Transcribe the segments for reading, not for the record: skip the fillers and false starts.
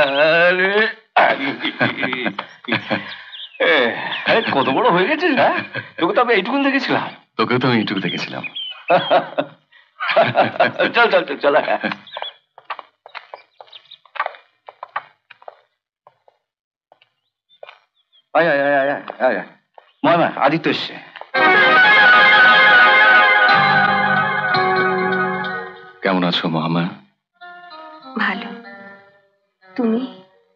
আরে আরে কত বড় হয়ে গেছিস, হ্যাঁ? তোকে তো আমি এইটুকুন দেখেছিলাম। তোকেও তো আমি এইটুকু দেখেছিলাম। চল চল চল চল। আয় আয় আয় আয় আয় আয়। মা আদিত্য এসছে। কেমন আছো মহামায়া? ভালো। তুমি?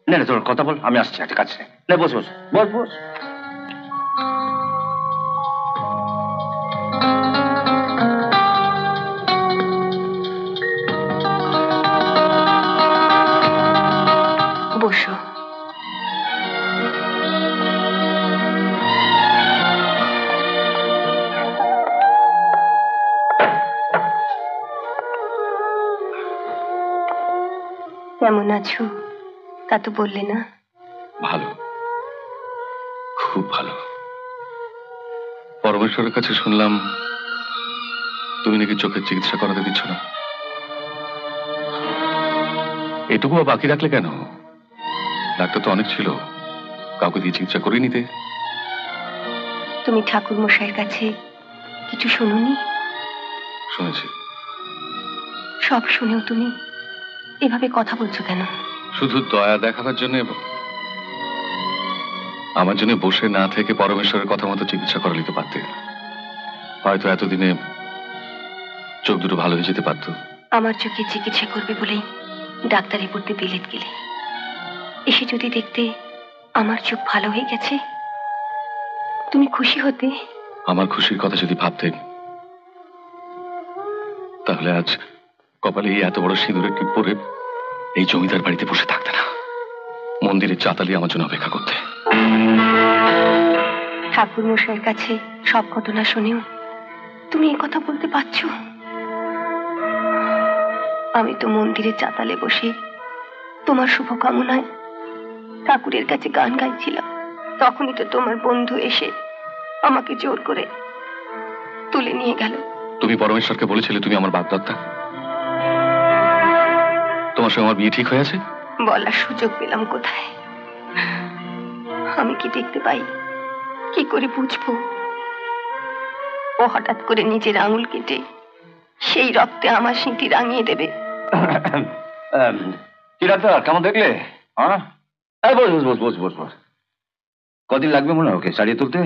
না না, তোর কথা বল, আমি আসছি একটা কাছে। না, বস বস বস বস। বসো। কেমন আছো তা তো বললে না। ভালো, খুব ভালো। পরমেশ্বরের কাছে শুনলাম তুমি নাকি চোখের চিকিৎসা করাতে দিচ্ছ না। এটুকু বাকি রাখলে কেন? ডাক্তার তো অনেক ছিল, কাউকে দিয়ে চিকিৎসা করে নিতে। তুমি ঠাকুর মশাইয়ের কাছে কিছু শুনোনি? শুনেছি। সব শুনেও তুমি এভাবে কথা বলছো কেন? শুধু দয়া দেখাবার জন্য আমার জন্য বসে না থেকে পরমেশ্বরের কথা মতো চিকিৎসা করা নিতে পারতে। হয়তো এতদিনে চোখ দুটো ভালো হয়ে যেতে পারতো। আমার চোখে চিকিৎসা করবে বলেই ডাক্তারি পড়তে বিলেত গেলে, এসে যদি দেখতে আমার চোখ ভালো হয়ে গেছে, তুমি খুশি হতে? আমার খুশির কথা যদি ভাবতেন তাহলে আজ কপালে এই এত বড় সিঁদুরের টিপ পরে এই জমিদার বাড়িতে বসে থাকতে না, মন্দিরের চাতালি আমার জন্য অপেক্ষা করতে। ঠাকুর মশাইয়ের কাছে সব ঘটনা শুনেও তুমি এই কথা বলতে পারছো? আমি তো মন্দিরের চাতালে বসে তোমার শুভকামনায় ঠাকুরের কাছে গান গাইছিলাম। তখনই তো তোমার বন্ধু এসে আমাকে জোর করে তুলে নিয়ে গেল। তুমি পরমেশ্বরকে বলেছিলে তুমি আমার বাগদত্তা? তোমার সঙ্গে আমার বিয়ে ঠিক হয়ে আছে? বলার সুযোগ পেলাম কোথায়? আমি কি দেখতে পাই? কি করে বুঝবো? ও হঠাৎ করে নিজের আঙুল কেটে সেই রক্তে আমার স্মৃতি রাঙিয়ে দেবে। কি ডাক্তার, কেমন দেখলে? বস বস বস বস বস বস। কদিন লাগবে মনে হয় ওকে সারিয়ে তুলতে?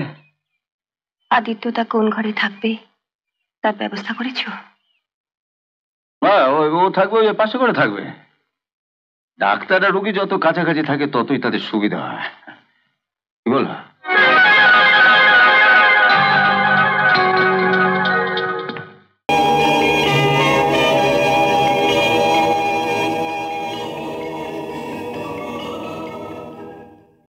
আদিত্য তা কোন ঘরে থাকবে তার ব্যবস্থা করেছো? হ্যাঁ, ও থাকবে ওই পাশে করে থাকবে। ডাক্তাররা রুগী যত কাছাকাছি থাকে ততই তাদের সুবিধা হয়। কি বল?